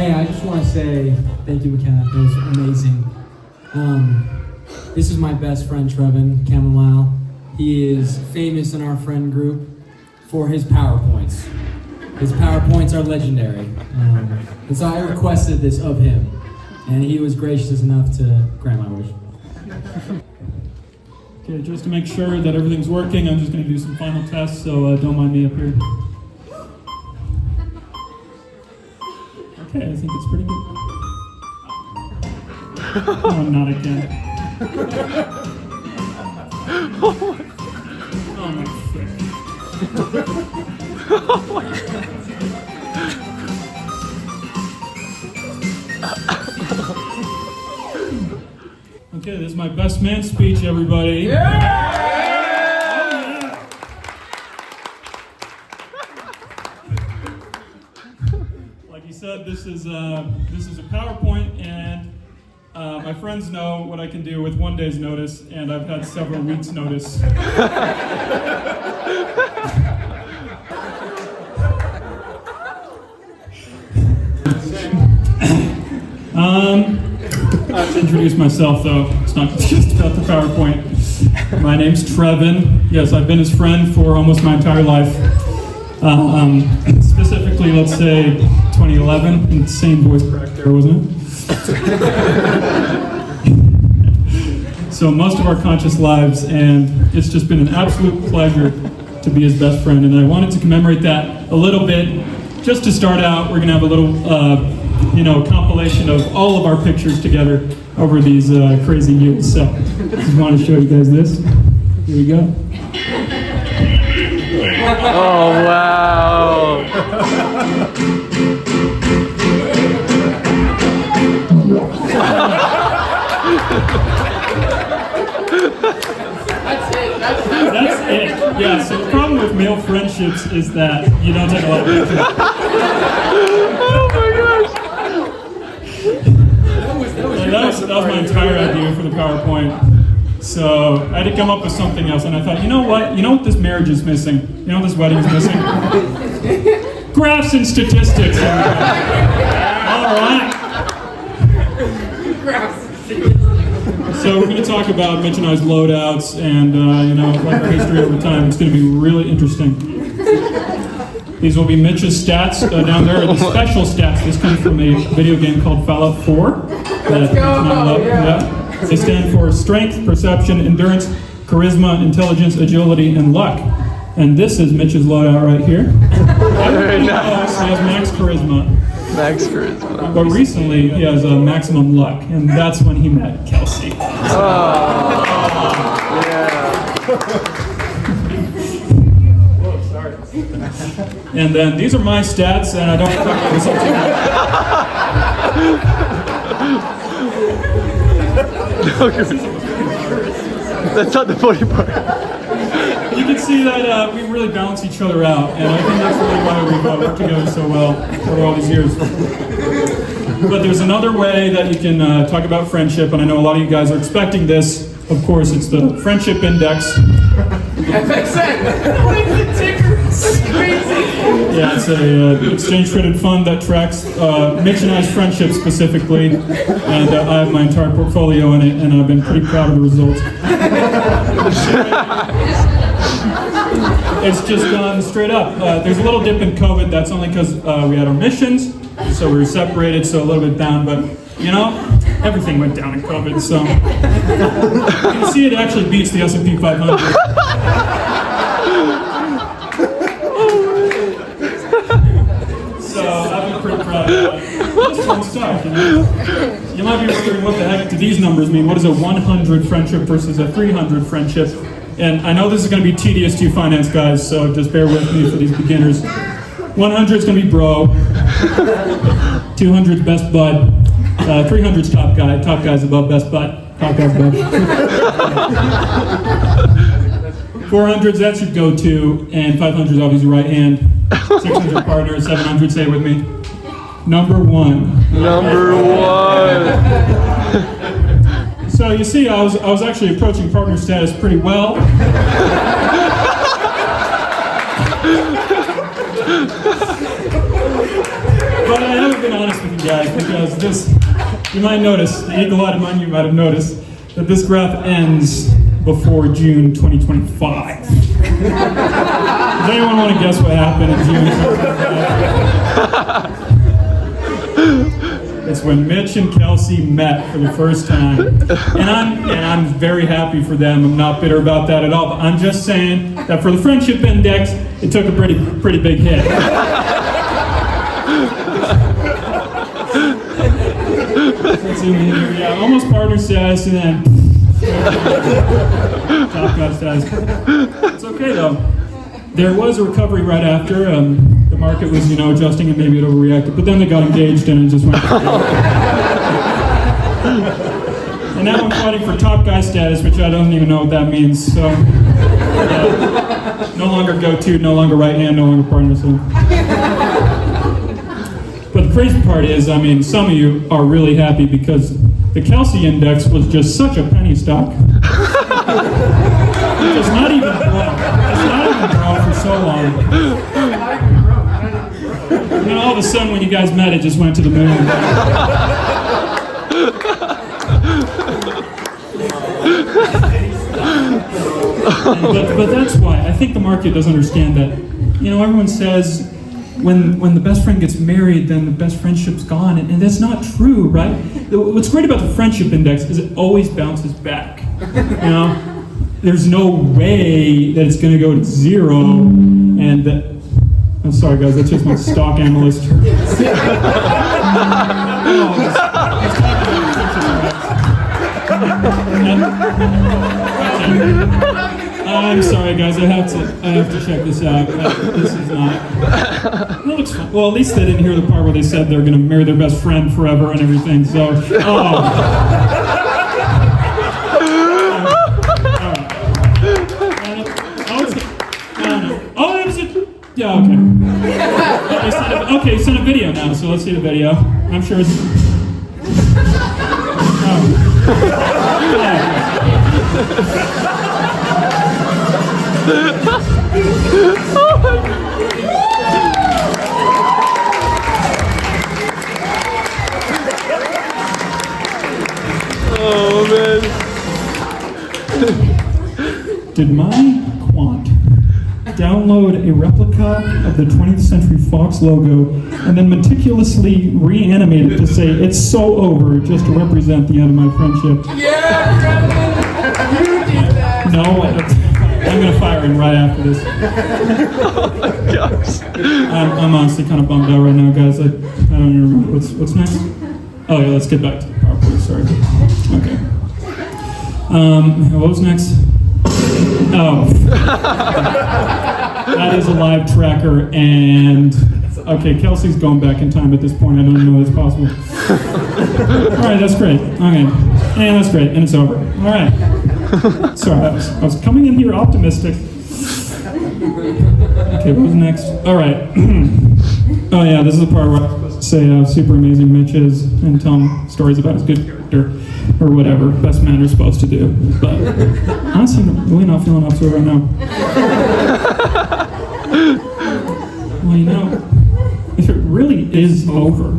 Hey, I just want to say thank you, McKenna. That was amazing. This is my best friend, Trevan, Camomile. He is famous in our friend group for his PowerPoints. His PowerPoints are legendary. And so I requested this of him, and he was gracious enough to grant my wish. Okay, just to make sure that everything's working, I'm just going to do some final tests, so don't mind me up here. Okay, I think it's pretty good. Oh, not again. Oh my frick. Oh my God. Okay, this is my best man speech, everybody. Yeah! Like he said, this is a PowerPoint, and my friends know what I can do with 1 day's notice, and I've had several weeks' notice. I have to introduce myself, though. It's not just about the PowerPoint. My name's Trevan. Yes, I've been his friend for almost my entire life. Specifically, let's say 2011, and same voice crack there, wasn't it? So most of our conscious lives, and it's just been an absolute pleasure to be his best friend, and I wanted to commemorate that a little bit. Just to start out, we're gonna have a little compilation of all of our pictures together over these crazy years. So just want to show you guys this. Here we go. Oh, wow. That's it. Yeah, so the problem with male friendships is that you don't take a lot of pictures. Oh my gosh. That was my entire idea for the PowerPoint. So I had to come up with something else, and I thought, you know what? You know what this marriage is missing? You know what this wedding is missing? Graphs and statistics. All right. So we're going to talk about Mitch and I's loadouts and like our history over time. It's going to be really interesting. These will be Mitch's stats down there, the special stats. This comes from a video game called Fallout 4. Let's go! Yeah. They stand for strength, perception, endurance, charisma, intelligence, agility, and luck. And this is Mitch's loadout right here. Everybody else has max charisma. Max charisma. But recently, he has a maximum luck, and that's when he met Kelsey. Oh. Yeah. Whoa, sorry. And then these are my stats, and I don't think there's something. That's not the funny part. You can see that we really balance each other out, and I think that's really why we've worked together so well over all these years. But there's another way that you can talk about friendship, and I know a lot of you guys are expecting this. Of course, it's the friendship index. FXN! What is the ticker? That's crazy! Yeah, it's a exchange-traded fund that tracks Mitch and I's friendship specifically, and I have my entire portfolio in it, and I've been pretty proud of the results. It's just gone straight up. There's a little dip in COVID. That's only because we had our missions, so we were separated, so a little bit down. But everything went down in COVID. So you can see it actually beats the S&P 500. So I've been pretty proud of that. It's fun stuff. You might be wondering what the heck do these numbers mean? What is a 100 friendship versus a 300 friendship? And I know this is going to be tedious to you finance guys, so just bear with me for these beginners. 100 is going to be bro. 200 is best bud. 300 is top guy. Top guy's above best bud. Top guy's above. 400 that's your go-to, and 500 is obviously right hand. 600 partner, 700, say it with me. Number one. Number one. So you see, I was actually approaching partner status pretty well. But I haven't been honest with you guys, because you might notice, the eagle-eyed among you might have noticed, that this graph ends before June 2025. Does anyone want to guess what happened in June 2025? It's when Mitch and Kelsey met for the first time. And I'm very happy for them. I'm not bitter about that at all. But I'm just saying that for the friendship index, it took a pretty big hit. Let's zoom in here. Yeah, almost partner status and then top guy status. It's okay though. There was a recovery right after. The market was, adjusting and maybe it overreacted, but then they got engaged and it just went. And now I'm fighting for top guy status, which I don't even know what that means. So, no longer go-to, no longer right hand, no longer partner. So. But the crazy part is, some of you are really happy because the Kelsey index was just such a penny stock. It's not even grown. It's not even grown for so long. And then all of a sudden, when you guys met, it just went to the moon. But that's why I think the market doesn't understand that. Everyone says when the best friend gets married, then the best friendship's gone, and that's not true, right? What's great about the friendship index is it always bounces back. There's no way that it's going to go to zero, and that. I'm sorry, guys. That's just my stock analyst. I'm sorry, guys. I have to check this out. This is not. That looks fun. Well, at least they didn't hear the part where they said they're going to marry their best friend forever and everything. So, yeah, okay. Okay, send a video now, so let's see the video. I'm sure it's. Oh, man. Did my quant download a replica of the 20th Century Fox logo and then meticulously reanimate it to say it's so over just to represent the end of my friendship? Yeah, Trevan! You did that! No, I'm going to fire him right after this. I'm honestly kind of bummed out right now, guys. I don't even remember what's next. Oh yeah, let's get back to the PowerPoint. Sorry. Okay. What was next? Oh. That is a live tracker, and okay, Kelsey's going back in time at this point. I don't even know if it's possible. All right, that's great. Okay, and that's great, and it's over. All right. Sorry, I was coming in here optimistic. Okay, what was next? All right. Oh yeah, this is the part where I'm supposed to say how super amazing Mitch is and tell him stories about his good character or whatever best man are supposed to do. But honestly, I'm really not feeling up to it right now. Well, if it really is over,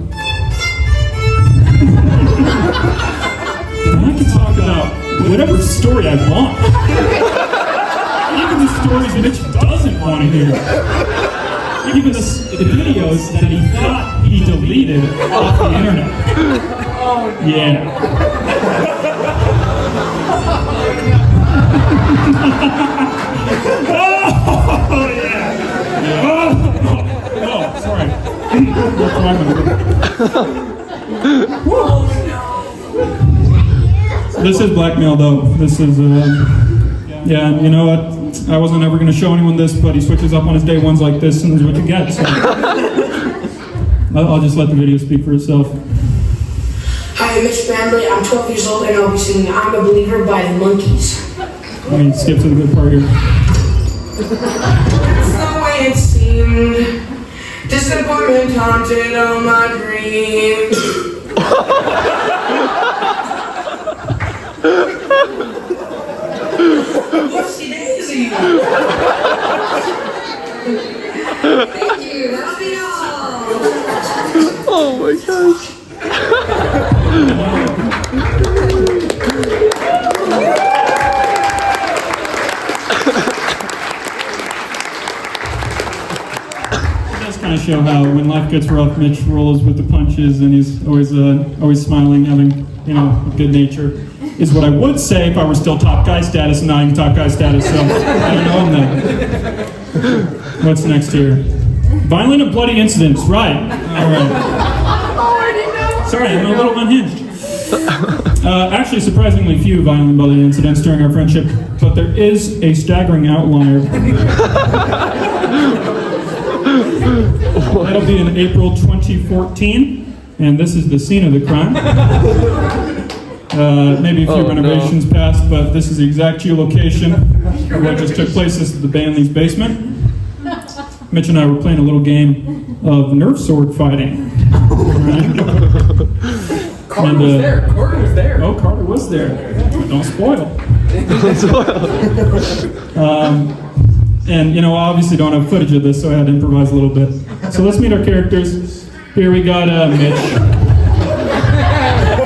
then I can talk about whatever story I want. Even the stories Mitch doesn't want to hear. Even the videos that he thought he deleted off the internet. Yeah. Oh, yeah. Oh, sorry. This is blackmail, though. This is, yeah, you know what? I wasn't ever going to show anyone this, but he switches up on his day ones like this, and this is what you get. So. I'll just let the video speak for itself. Hi, I'm Mitch. I'm 12 years old, and I'll be singing I'm a Believer by the Monkees. Let me skip to the good part here. That's the way it seemed. Disappointment haunted all my dreams. Whoopsie daisy. Oh my gosh. It does kind of show how when life gets rough, Mitch rolls with the punches, and he's always smiling, having a good nature. Is what I would say if I were still top guy status and not even top guy status. So I don't know him then. What's next here? Violent and bloody incidents. Right. All right. Sorry, I'm a little unhinged. Actually, surprisingly few violent and bloody incidents during our friendship, but there is a staggering outlier. That'll be in April 2014, and this is the scene of the crime. Maybe a few renovations passed, but this is the exact geolocation of what just took place. This is the Banley's basement. Mitch and I were playing a little game of Nerf sword fighting. Right? Carter was there. Carter was there. Oh, Carter was there. Don't spoil. And obviously don't have footage of this, so I had to improvise a little bit. So let's meet our characters. Here we got Mitch.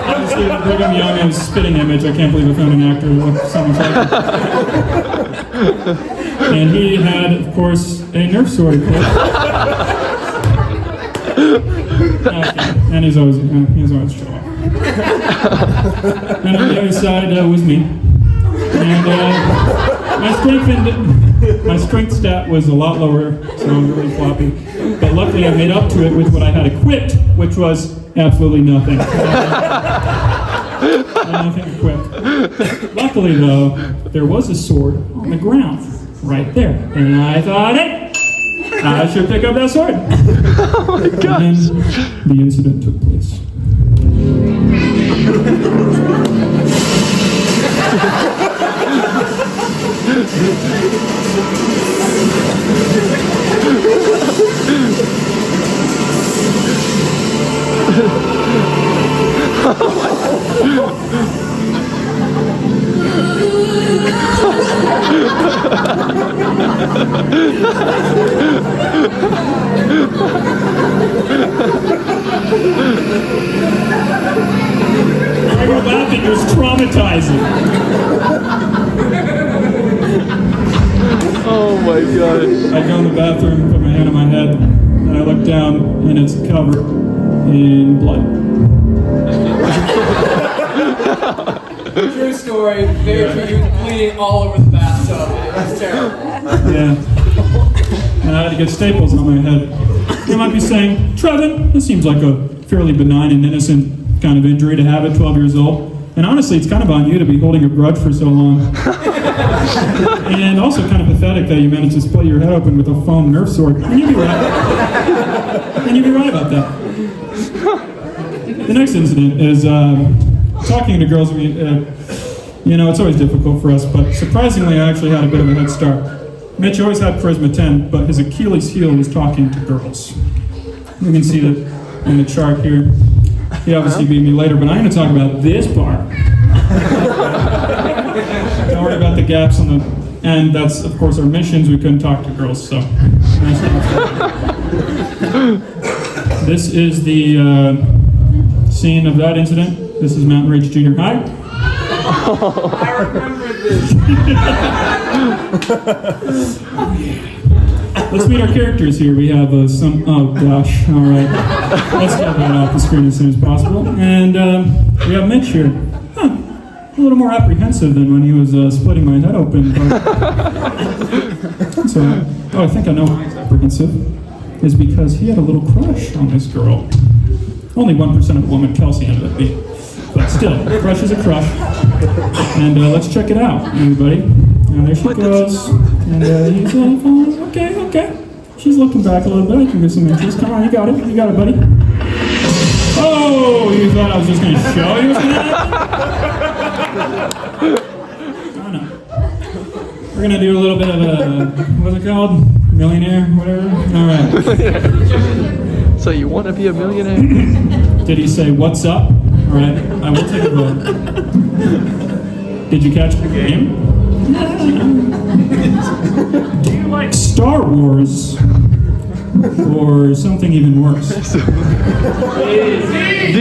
Obviously, Brigham Young and spitting image. I can't believe I found an actor who looked so much like him. And he had, of course, a Nerf sword equipped. Okay. And he's always show off. And on the other side was me. And my strength stat was a lot lower, so I'm really floppy. But luckily I made up to it with what I had equipped, which was absolutely nothing. Nothing equipped. Luckily though, there was a sword on the ground, right there. And I thought, hey, I should pick up that sword. Oh my gosh. And then the incident took place. I go laughing, it was traumatizing. Oh my gosh. I go in the bathroom, put my hand on my head, and I look down, and it's covered in blood. True story. Very true. He was bleeding all over the bathtub. It was terrible. Yeah. And I had to get staples on my head. You might be saying, Trevan, this seems like a fairly benign and innocent kind of injury to have at 12 years old. And honestly, it's kind of on you to be holding a grudge for so long. And also kind of pathetic that you managed to split your head open with a foam Nerf sword. And you'd be right. And you'd be right about that. The next incident is talking to girls. It's always difficult for us, but surprisingly, I actually had a bit of a head start. Mitch always had charisma 10, but his Achilles heel was talking to girls. You can see that in the chart here. He obviously beat me later, but I'm going to talk about this part. Don't worry about the gaps on the... And that's, of course, our missions. We couldn't talk to girls, so... This is the scene of that incident. This is Mountain Ridge Junior High. I remember this. Let's meet our characters here. We have some... Oh, gosh. All right. Let's get that off the screen as soon as possible. And we have Mitch here. Huh. A little more apprehensive than when he was splitting my head open. But... I think I know why he's apprehensive. Is because he had a little crush on this girl. Only 1% of the woman Kelsey ended up being. But still, a crush is a crush. And let's check it out, everybody. And there she goes. And he's like, oh, okay. She's looking back a little bit. I can get some interest. Come on, you got it, buddy. Oh, you thought I was just going to show you what's going to happen? Oh, no. We're going to do a little bit of a, what's it called? Millionaire, whatever? All right. So you want to be a millionaire? Did he say, what's up? All right, I will take a vote. Did you catch the game? Do you like Star Wars? Or something even worse? D!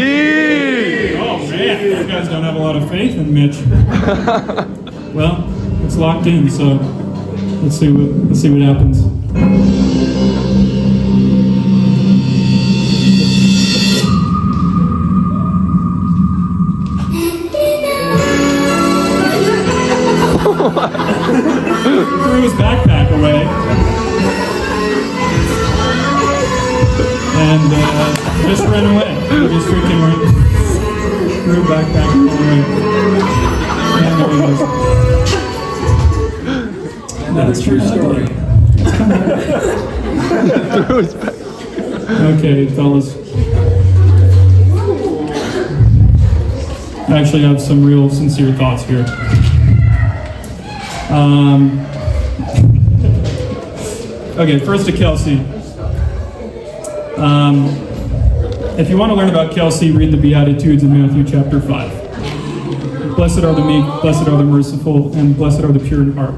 Oh, Man, you guys don't have a lot of faith in Mitch. Well, it's locked in, so let's see what happens. Threw his backpack away. And just ran away. He just freaking threw a backpack away. And there he goes. That's a true story. Threw his back. Okay, fellas. I actually have some real sincere thoughts here. Okay, first to Kelsey. If you want to learn about Kelsey, read the Beatitudes in Matthew chapter 5. Blessed are the meek, blessed are the merciful, and blessed are the pure in heart.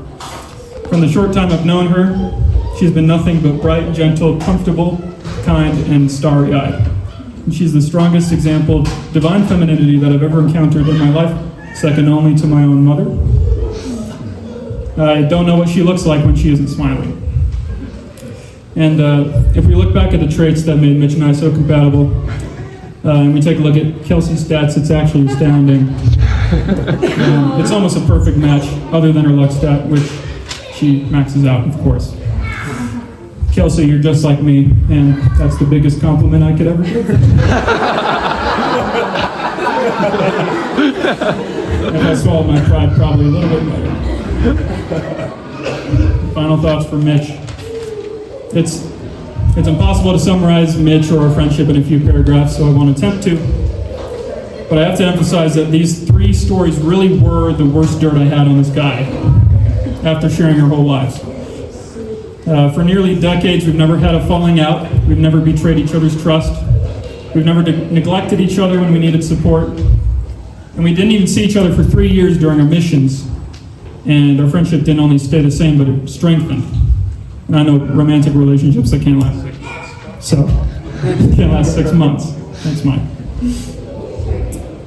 From the short time I've known her, she's been nothing but bright, gentle, comfortable, kind, and starry-eyed. And she's the strongest example of divine femininity that I've ever encountered in my life, second only to my own mother. I don't know what she looks like when she isn't smiling. And if we look back at the traits that made Mitch and I so compatible, and we take a look at Kelsey's stats, it's actually astounding. It's almost a perfect match, other than her luck stat, which she maxes out, of course. Kelsey, you're just like me, and that's the biggest compliment I could ever give. And I swallowed my pride probably a little bit better. Final thoughts for Mitch. It's impossible to summarize Mitch or our friendship in a few paragraphs, so I won't attempt to. But I have to emphasize that these three stories really were the worst dirt I had on this guy after sharing our whole lives. For nearly decades, we've never had a falling out. We've never betrayed each other's trust. We've never neglected each other when we needed support. And we didn't even see each other for 3 years during our missions. And our friendship didn't only stay the same, but it strengthened. And I know romantic relationships that can't last 6 months. So, it can't last 6 months. That's mine.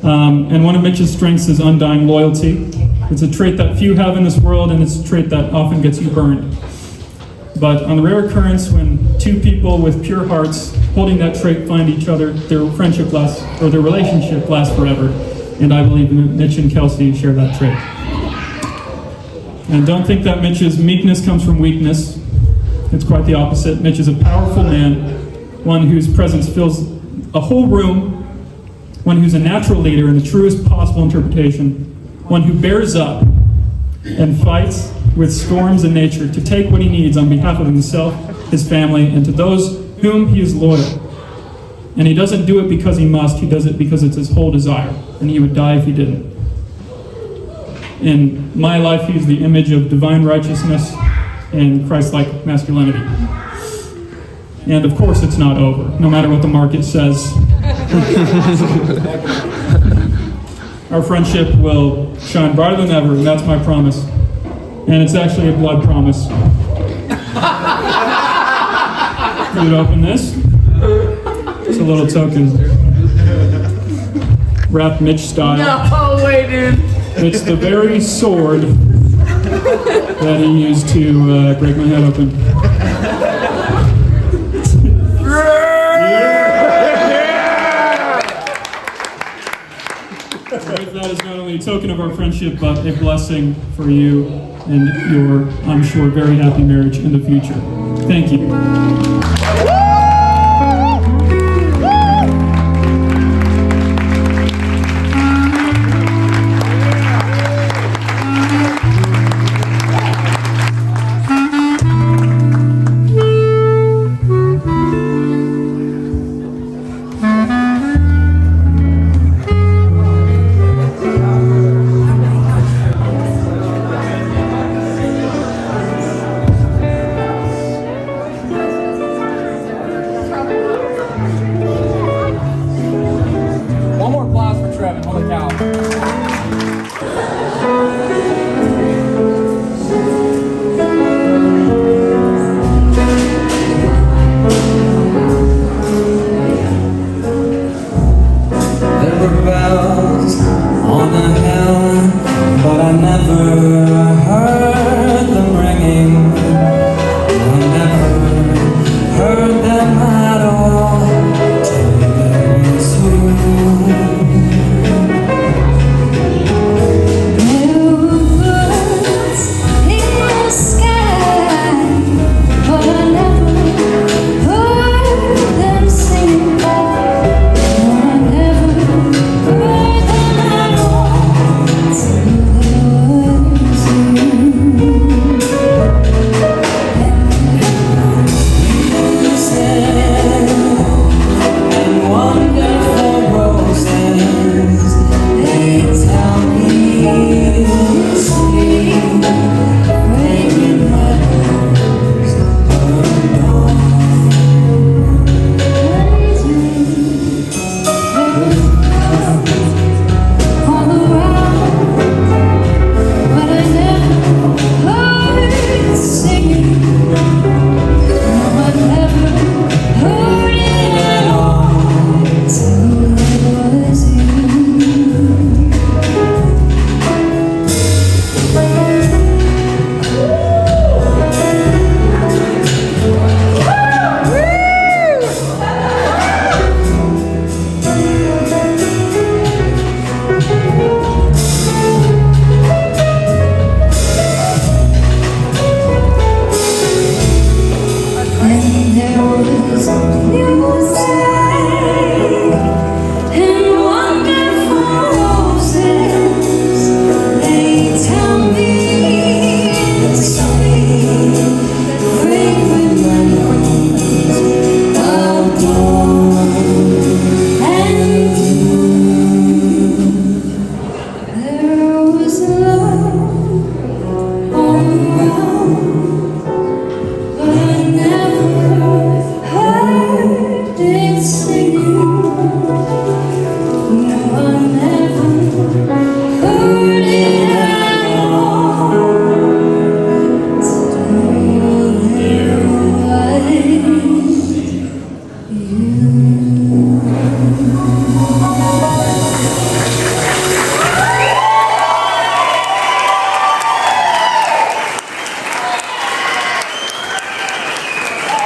And one of Mitch's strengths is undying loyalty. It's a trait that few have in this world, and it's a trait that often gets you burned. But on the rare occurrence when two people with pure hearts holding that trait find each other, their friendship lasts, or their relationship lasts forever. And I believe Mitch and Kelsey share that trait. And don't think that Mitch's meekness comes from weakness. It's quite the opposite. Mitch is a powerful man, one whose presence fills a whole room, one who's a natural leader in the truest possible interpretation, one who bears up and fights with storms in nature to take what he needs on behalf of himself, his family, and to those whom he is loyal. And he doesn't do it because he must, he does it because it's his whole desire, and he would die if he didn't. In my life, he's the image of divine righteousness and Christ-like masculinity. And of course it's not over, no matter what the market says. Our friendship will shine brighter than ever, and that's my promise. And it's actually a blood promise. You'd open this. It's a little token. Wrapped Mitch style. No, wait, dude. It's the very sword that he used to break my head open. That is not only a token of our friendship, but a blessing for you and your, I'm sure, very happy marriage in the future. Thank you.